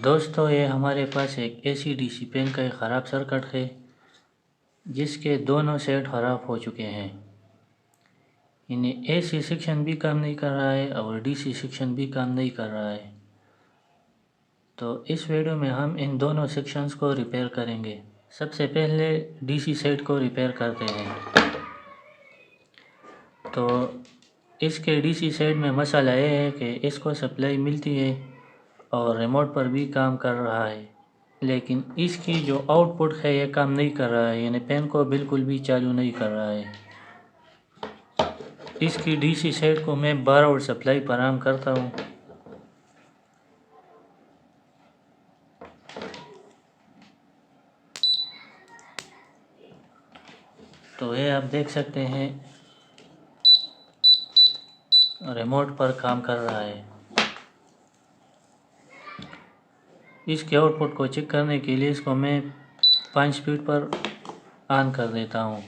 دوستو یہ ہمارے پاس ایک اے سی ڈی سی پین کا ایک خراب سرکٹ ہے جس کے دونوں سیٹ خراب ہو چکے ہیں. انہیں اے سی سیکشن بھی کام نہیں کر رہا ہے اور ڈی سی سیکشن بھی کام نہیں کر رہا ہے. تو اس ویڈیو میں ہم ان دونوں سیکشنز کو ریپیئر کریں گے. سب سے پہلے ڈی سی سیٹ کو ریپیئر کرتے ہیں. تو اس کے ڈی سی سیٹ میں مسئلہ یہ ہے کہ اس کو سپلائی ملتی ہے اور ریموٹ پر بھی کام کر رہا ہے، لیکن اس کی جو آؤٹ پٹ ہے یہ کام نہیں کر رہا ہے، یعنی پین کو بالکل بھی چالو نہیں کر رہا ہے. اس کی ڈی سی سیٹ کو میں 12 وولٹ سپلائی فراہم کرتا ہوں. تو یہ آپ دیکھ سکتے ہیں ریموٹ پر کام کر رہا ہے. اس کے آؤٹ پٹ کو چیک کرنے کے لیے اس کو میں 5 سپیڈ پر آن کر دیتا ہوں.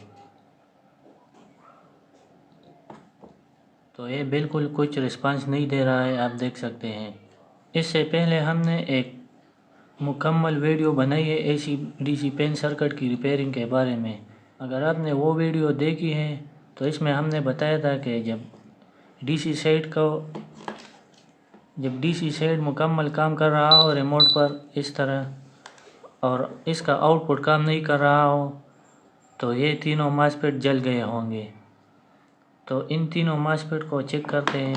تو یہ بالکل کچھ رسپانس نہیں دے رہا ہے، آپ دیکھ سکتے ہیں. اس سے پہلے ہم نے ایک مکمل ویڈیو بنائی ہے A C D C pin circuit کی ریپیئرنگ کے بارے میں. اگر آپ نے وہ ویڈیو دیکھی ہے تو اس میں ہم نے بتایا تھا کہ جب ڈی سی سیٹ مکمل کام کر رہا ہو ریموٹ پر اس طرح اور اس کا آؤٹ پٹ کام نہیں کر رہا ہو تو یہ تینوں ماسفیٹ جل گئے ہوں گے. تو ان تینوں ماسفیٹ کو چیک کرتے ہیں،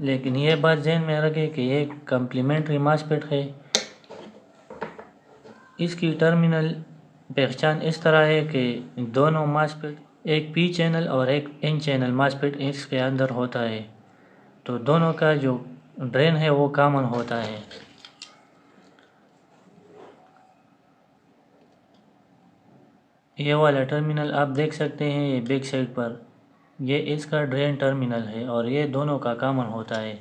لیکن یہ بات ذہن میں رکھیں کہ یہ کمپلیمنٹری ماسفیٹ ہے. اس کی ٹرمینل پہچان اس طرح ہے کہ دونوں ماسفیٹ ایک پی چینل اور ایک این چینل ماسفیٹ اس کے اندر ہوتا ہے، تو دونوں کا جو ڈرین ہے وہ کامن ہوتا ہے. یہ والا ٹرمینل آپ دیکھ سکتے ہیں، یہ بیک سائڈ پر یہ اس کا ڈرین ٹرمینل ہے اور یہ دونوں کا کامن ہوتا ہے.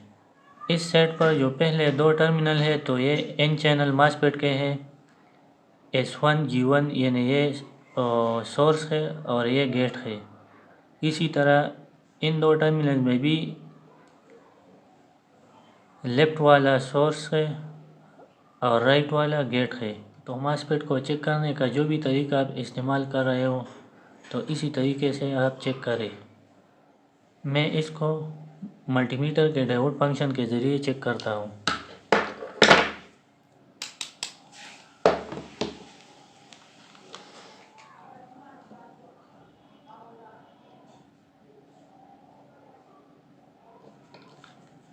اس سیٹ پر جو پہلے دو ٹرمینل ہے تو یہ این چینل ماسفیٹ کے ہیں، S1 G1 یعنی یہ سورس ہے اور یہ گیٹ ہے. اسی طرح ان دو ٹرمینل میں بھی لیفٹ والا سورس ہے اور رائٹ والا گیٹ ہے. تو ماسفیٹ کو چیک کرنے کا جو بھی طریقہ آپ استعمال کر رہے ہو تو اسی طریقے سے آپ چیک کریں. میں اس کو ملٹی میٹر کے ڈائیوڈ فنکشن کے ذریعے چیک کرتا ہوں.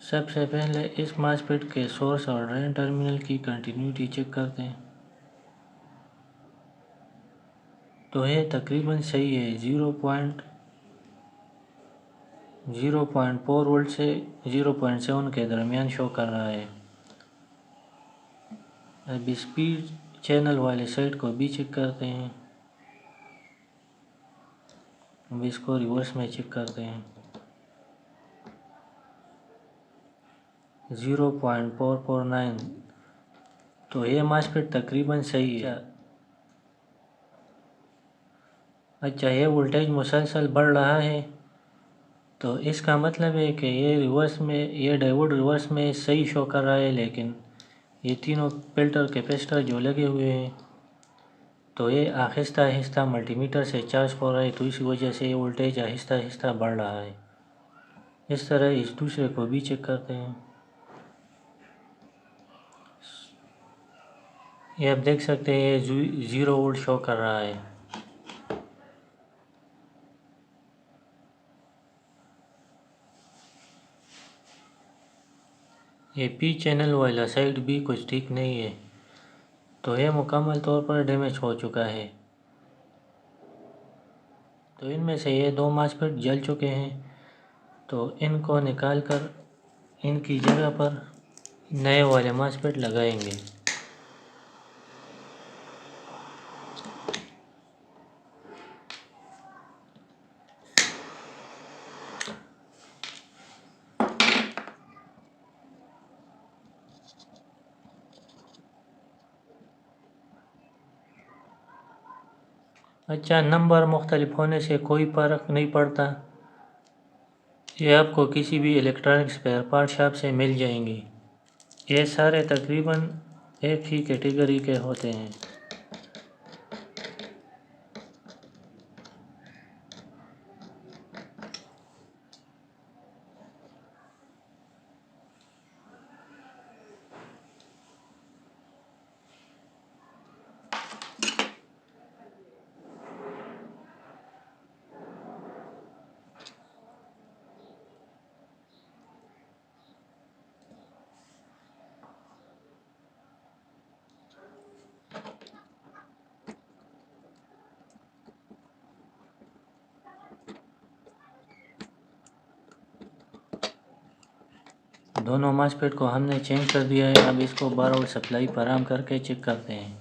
سب سے پہلے اس ماسفیٹ کے سورس اور ڈرین ٹرمینل کی کنٹینیوٹی چیک کرتے ہیں. تو یہ تقریباً صحیح ہے، 0.4 وولٹ سے 0.7 کے درمیان شو کر رہا ہے. اب اسپیڈ چینل والے سائٹ کو بھی چیک کرتے ہیں. اب اس کو ریورس میں چیک کرتے ہیں. 0.449. تو یہ ماسفیٹ تقریباً صحیح ہے. اچھا، یہ وولٹیج مسلسل بڑھ رہا ہے تو اس کا مطلب ہے کہ یہ ڈائیوڈ ریورس میں صحیح شو کر رہا ہے، لیکن یہ تینوں فلٹر کیپیسٹر جو لگے ہوئے ہیں تو یہ آہستہ آہستہ ملٹی میٹر سے چارج ہو رہا ہے، تو اسی وجہ سے یہ وولٹیج آہستہ آہستہ بڑھ رہا ہے. اس طرح اس دوسرے کو بھی چیک کرتے ہیں. یہ آپ دیکھ سکتے ہیں یہ 0 وولٹ شو کر رہا ہے. یہ پی چینل والا سائڈ بھی کچھ ٹھیک نہیں ہے، تو یہ مکمل طور پر ڈیمیج ہو چکا ہے. تو ان میں سے یہ دو ماسفیٹ جل چکے ہیں، تو ان کو نکال کر ان کی جگہ پر نئے والے ماسفیٹ لگائیں گے. اچھا، نمبر مختلف ہونے سے کوئی فرق نہیں پڑتا، یہ آپ کو کسی بھی الیکٹرانک اسپیئر پارٹ شاپ سے مل جائیں گی. یہ سارے تقریباً ایک ہی کیٹیگری کے ہوتے ہیں۔ دونوں ماسفیٹ کو ہم نے چینج کر دیا ہے، اب اس کو بار اور سپلائی فراہم کر کے چیک کرتے ہیں۔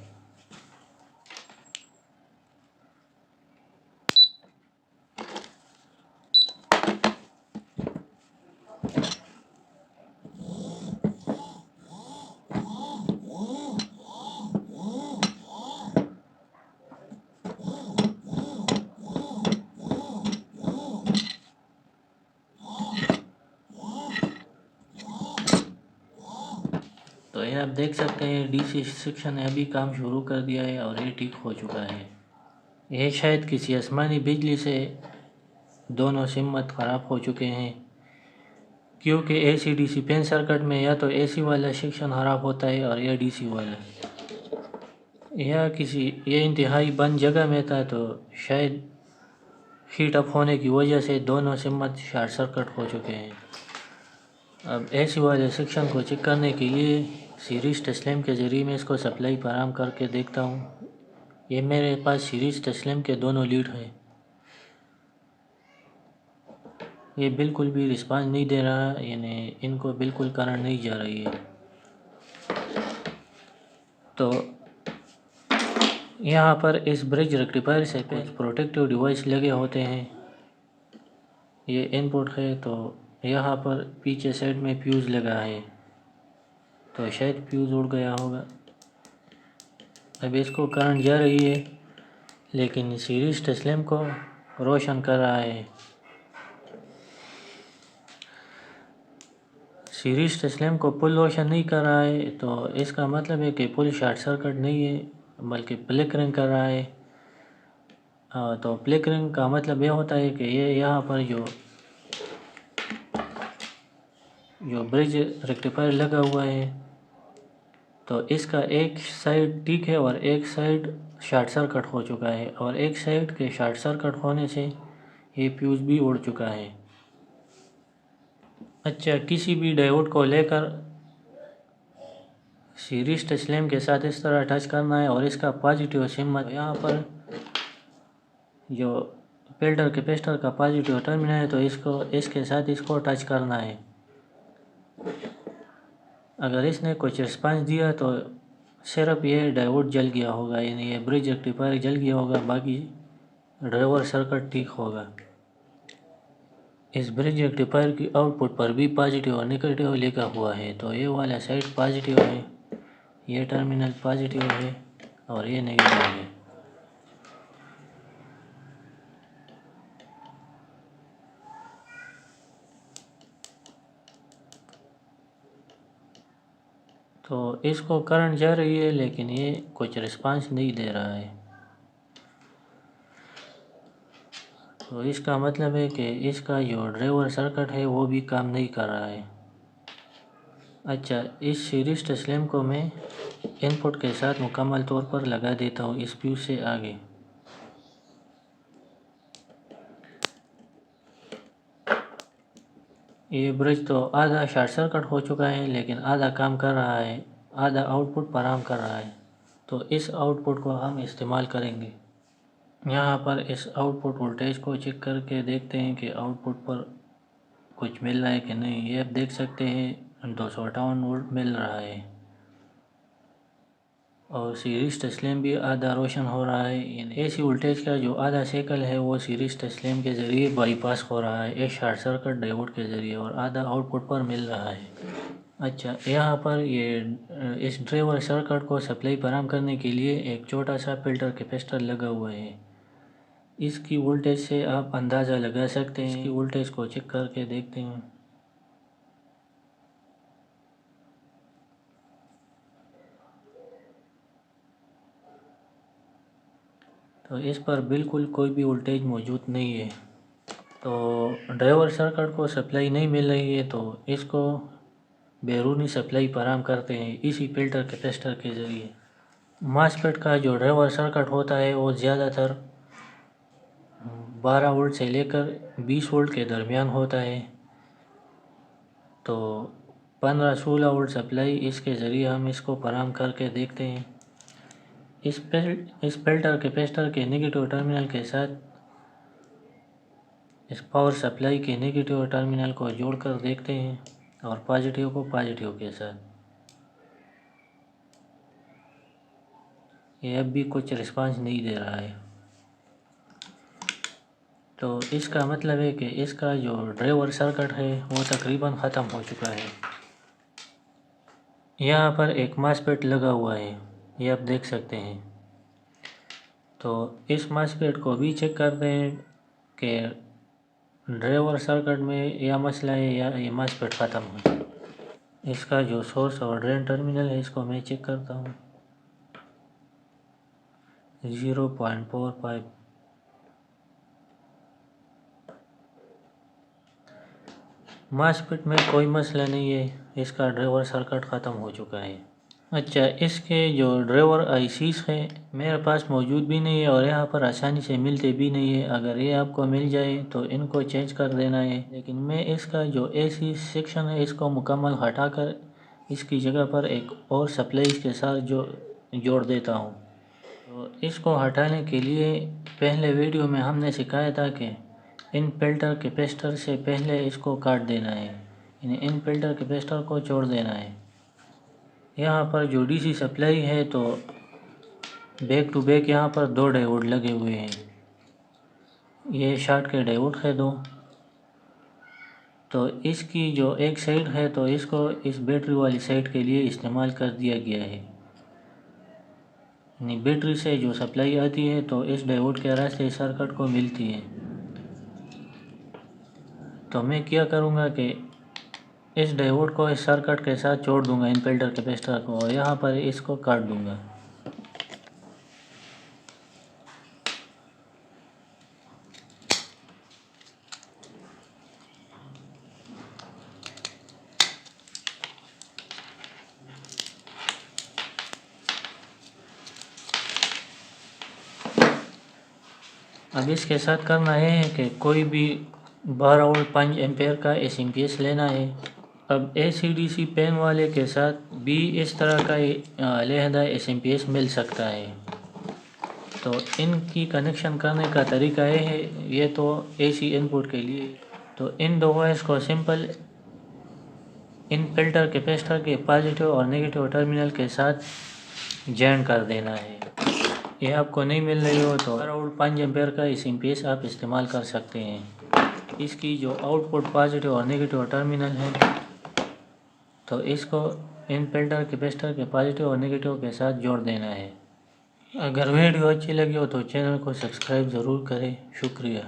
تو یہ آپ دیکھ سکتے ہیں ڈی سی سیکشن نے ابھی کام شروع کر دیا ہے اور یہ ٹھیک ہو چکا ہے۔ یہ شاید کسی آسمانی بجلی سے دونوں سمت خراب ہو چکے ہیں، کیونکہ A C D C pin circuit میں یا تو اے سی والا سیکشن خراب ہوتا ہے اور یا ڈی سی والا، یا یہ انتہائی بند جگہ میں تھا تو شاید ہیٹ اپ ہونے کی وجہ سے دونوں سمت شارٹ سرکٹ ہو چکے ہیں۔ اب اے سی والے سیکشن کو چیک کرنے کے لیے سیریز ٹیسلیم کے ذریعے میں اس کو سپلائی فراہم کر کے دیکھتا ہوں۔ یہ میرے پاس سیریز ٹیسلیم کے دونوں لیڈ ہیں، یہ بالکل بھی رسپانس نہیں دے رہا، یعنی ان کو بالکل کرنٹ نہیں جا رہی ہے۔ تو یہاں پر اس برج ریکٹیفائر سے کچھ پروٹیکٹیو ڈیوائس لگے ہوتے ہیں۔ یہ ان پٹ ہے، تو یہاں پر پیچھے سائڈ میں فیوز لگا ہے، تو شاید فیوز اڑ گیا ہوگا۔ اب اس کو کرنٹ جا رہی ہے لیکن سیریز ٹیسلیم کو روشن کر رہا ہے۔ سیریز ٹیسلیم کو پل روشن نہیں کر رہا ہے، تو اس کا مطلب ہے کہ پل شارٹ سرکٹ نہیں ہے بلکہ فلیکرنگ کر رہا ہے۔ تو فلیکرنگ کا مطلب یہ ہوتا ہے کہ یہ یہاں پر جو برج ریکٹیفائر لگا ہوا ہے تو اس کا ایک سائیڈ ٹھیک ہے اور ایک سائیڈ شارٹ سرکٹ ہو چکا ہے، اور ایک سائیڈ کے شارٹ سرکٹ ہونے سے یہ فیوز بھی اڑ چکا ہے۔ اچھا، کسی بھی ڈائیوڈ کو لے کر سیریز ٹیسلیم کے ساتھ اس طرح ٹچ کرنا ہے اور اس کا پازیٹیو سمت یہاں پر جو فلٹر کیپیسٹر کا پازیٹیو ٹرمینل ہے تو اس کے ساتھ اس کو ٹچ کرنا ہے۔ اگر اس نے کچھ رسپانس دیا تو صرف یہ ڈائیوڈ جل گیا ہوگا، یعنی یہ برج ریکٹیفائر جل گیا ہوگا، باقی ڈرائیور سرکٹ ٹھیک ہوگا۔ اس برج ریکٹیفائر کی آؤٹ پٹ پر بھی پازیٹیو اور نیگیٹیو لکھا ہوا ہے، تو یہ والا سائڈ پازیٹیو ہے، یہ ٹرمینل پازیٹیو ہے اور یہ نیگیٹیو ہے۔ تو اس کو کرنٹ جا رہی ہے لیکن یہ کچھ رسپانس نہیں دے رہا ہے، تو اس کا مطلب ہے کہ اس کا جو ڈرائیور سرکٹ ہے وہ بھی کام نہیں کر رہا ہے۔ اچھا، اس سیریز ٹیسلیم کو میں ان پٹ کے ساتھ مکمل طور پر لگا دیتا ہوں اس فیوز سے آگے۔ یہ برج تو آدھا شارٹ سرکٹ ہو چکا ہے لیکن آدھا کام کر رہا ہے، آدھا آؤٹ پٹ فراہم کر رہا ہے، تو اس آؤٹ پٹ کو ہم استعمال کریں گے۔ یہاں پر اس آؤٹ پٹ وولٹیج کو چیک کر کے دیکھتے ہیں کہ آؤٹ پٹ پر کچھ مل رہا ہے کہ نہیں۔ یہ آپ دیکھ سکتے ہیں 258 وولٹ مل رہا ہے اور سیریز ٹیسلیم بھی آدھا روشن ہو رہا ہے، یعنی اے سی وولٹیج کا جو آدھا سیکل ہے وہ سیریز ٹیسلیم کے ذریعے بائی پاس ہو رہا ہے ایک شارٹ سرکٹ ڈائیوڈ کے ذریعے، اور آدھا آؤٹ پٹ پر مل رہا ہے۔ اچھا، یہاں پر اس ڈرائیور سرکٹ کو سپلائی فراہم کرنے کے لیے ایک چھوٹا سا فلٹر کیپیسٹر لگا ہوا ہے۔ اس کی وولٹیج سے آپ اندازہ لگا سکتے ہیں، اس کی وولٹیج کو چیک کر کے دیکھتے ہیں۔ تو اس پر بالکل کوئی بھی وولٹیج موجود نہیں ہے۔ تو ڈرائیور سرکٹ کو سپلائی نہیں مل رہی ہے تو اس کو بیرونی سپلائی فراہم کرتے ہیں اسی فلٹر کیپیسٹر کے ذریعے۔ ماسفیٹ کا جو ڈرائیور سرکٹ ہوتا ہے وہ زیادہ تر 12 وولٹ سے لے کر 20 وولٹ کے درمیان ہوتا ہے۔ تو 15-16 وولٹ سپلائی اس کے ذریعے ہم اس کو فراہم کر کے دیکھتے ہیں۔ اس فلٹر کیپیسٹر کے نیگیٹو ٹرمینل کے ساتھ اس پاور سپلائی کے نیگیٹو ٹرمینل کو جوڑ کر دیکھتے ہیں اور پازیٹیو کو پازیٹیو کے ساتھ۔ یہ اب بھی کچھ رسپانس نہیں دے رہا ہے، تو اس کا مطلب ہے کہ اس کا جو ڈرائیور سرکٹ ہے وہ تقریباً ختم ہو چکا ہے۔ یہاں پر ایک ماسفیٹ لگا ہوا ہے، یہ آپ دیکھ سکتے ہیں۔ تو اس ماسفیٹ کو بھی چیک کرتے ہیں کہ ڈرائیور سرکٹ میں یا مسئلہ ہے یا یہ ماسفیٹ ختم ہے۔ اس کا جو سورس اور ڈرین ٹرمینل ہے اس کو میں چیک کرتا ہوں۔ 0.45 ماسفیٹ میں کوئی مسئلہ نہیں ہے، اس کا ڈرائیور سرکٹ ختم ہو چکا ہے۔ اچھا، اس کے جو ڈرائیور آئی سیز ہیں میرے پاس موجود بھی نہیں ہے اور یہاں پر آسانی سے ملتے بھی نہیں ہے۔ اگر یہ آپ کو مل جائے تو ان کو چینج کر دینا ہے، لیکن میں اس کا جو اے سی سیکشن ہے اس کو مکمل ہٹا کر اس کی جگہ پر ایک اور سپلائی کے ساتھ جوڑ دیتا ہوں۔ تو اس کو ہٹانے کے لیے پہلے ویڈیو میں ہم نے سکھایا تھا کہ ان فلٹر کیپیسٹر سے پہلے اس کو کاٹ دینا ہے، یعنی ان فلٹر کیپیسٹر کو چھوڑ دینا ہے۔ یہاں پر جو ڈی سی سپلائی ہے تو بیک ٹو بیک یہاں پر 2 ڈائیوڈ لگے ہوئے ہیں، یہ شارٹ کے ڈائیوڈ ہے 2۔ تو اس کی جو ایک سائیڈ ہے تو اس کو اس بیٹری والی سائیڈ کے لیے استعمال کر دیا گیا ہے، یعنی بیٹری سے جو سپلائی آتی ہے تو اس ڈائیوڈ کے راستے سرکٹ کو ملتی ہے۔ تو میں کیا کروں گا کہ اس ڈائیوڈ کو اس سرکٹ کے ساتھ جوڑ دوں گا ان فلٹر کیپیسٹر کو، اور یہاں پر اس کو کاٹ دوں گا۔ اب اس کے ساتھ کرنا یہ ہے کہ کوئی بھی 12 وولٹ 5 ایمپیئر کا SMP لینا ہے۔ اب ACDC پین والے کے ساتھ بھی اس طرح کا علیحدہ SMP مل سکتا ہے۔ تو ان کی کنیکشن کرنے کا طریقہ یہ ہے، یہ تو AC ان پٹ کے لیے، تو ان دو وائرس کو سمپل ان فلٹر کیپیسٹر کے پازیٹیو اور نیگیٹو ٹرمینل کے ساتھ جوائن کر دینا ہے۔ یہ آپ کو نہیں مل رہی ہو تو 5 ایمپیئر کا SMP آپ استعمال کر سکتے ہیں۔ اس کی جو آؤٹ پٹ پازیٹیو اور نیگیٹو ٹرمینل ہے تو اس کو ان فلٹر کیپیسٹر کے پازیٹیو اور نیگیٹو کے ساتھ جوڑ دینا ہے۔ اگر ویڈیو اچھی لگی ہو تو چینل کو سبسکرائب ضرور کریں، شکریہ۔